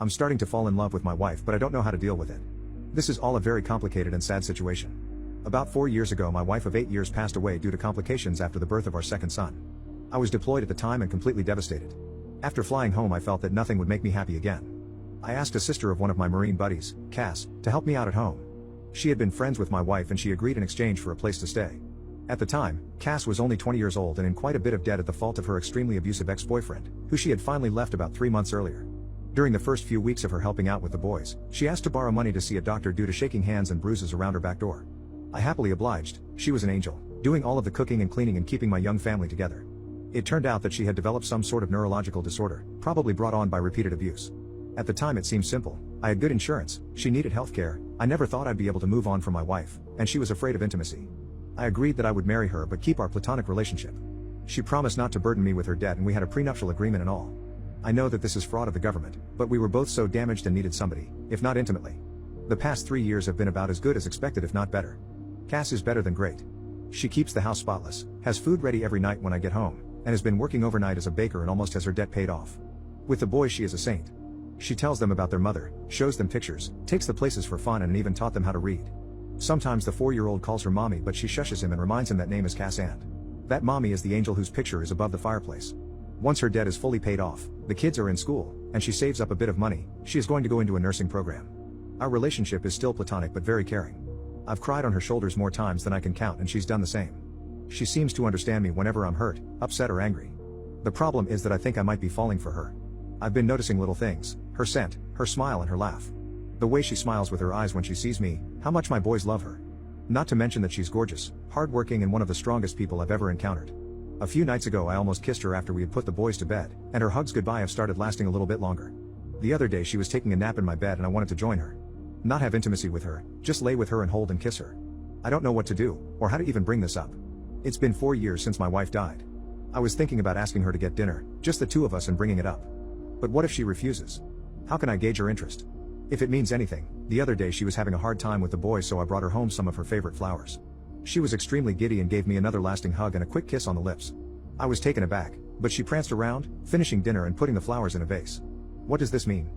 I'm starting to fall in love with my wife, but I don't know how to deal with it. This is all a very complicated and sad situation. About 4 years ago, my wife of 8 years passed away due to complications after the birth of our second son. I was deployed at the time and completely devastated. After flying home, I felt that nothing would make me happy again. I asked a sister of one of my Marine buddies, Cass, to help me out at home. She had been friends with my wife and she agreed in exchange for a place to stay. At the time, Cass was only 20 years old and in quite a bit of debt at the fault of her extremely abusive ex-boyfriend, who she had finally left about 3 months earlier. During the first few weeks of her helping out with the boys, she asked to borrow money to see a doctor due to shaking hands and bruises around her back door. I happily obliged. She was an angel, doing all of the cooking and cleaning and keeping my young family together. It turned out that she had developed some sort of neurological disorder, probably brought on by repeated abuse. At the time it seemed simple. I had good insurance, she needed healthcare, I never thought I'd be able to move on from my wife, and she was afraid of intimacy. I agreed that I would marry her but keep our platonic relationship. She promised not to burden me with her debt and we had a prenuptial agreement and all. I know that this is fraud of the government, but we were both so damaged and needed somebody, if not intimately. The past 3 years have been about as good as expected, if not better. Cass is better than great. She keeps the house spotless, has food ready every night when I get home, and has been working overnight as a baker and almost has her debt paid off. With the boys she is a saint. She tells them about their mother, shows them pictures, takes the places for fun and even taught them how to read. Sometimes the 4-year-old calls her mommy, but she shushes him and reminds him that name is Cass and that mommy is the angel whose picture is above the fireplace. Once her debt is fully paid off, the kids are in school, and she saves up a bit of money, she is going to go into a nursing program. Our relationship is still platonic but very caring. I've cried on her shoulders more times than I can count and she's done the same. She seems to understand me whenever I'm hurt, upset or angry. The problem is that I think I might be falling for her. I've been noticing little things, her scent, her smile and her laugh. The way she smiles with her eyes when she sees me, how much my boys love her. Not to mention that she's gorgeous, hardworking and one of the strongest people I've ever encountered. A few nights ago I almost kissed her after we had put the boys to bed, and her hugs goodbye have started lasting a little bit longer. The other day she was taking a nap in my bed and I wanted to join her. Not have intimacy with her, just lay with her and hold and kiss her. I don't know what to do, or how to even bring this up. It's been 4 years since my wife died. I was thinking about asking her to get dinner, just the two of us, and bringing it up. But what if she refuses? How can I gauge her interest? If it means anything, the other day she was having a hard time with the boys, so I brought her home some of her favorite flowers. She was extremely giddy and gave me another lasting hug and a quick kiss on the lips. I was taken aback, but she pranced around, finishing dinner and putting the flowers in a vase. What does this mean?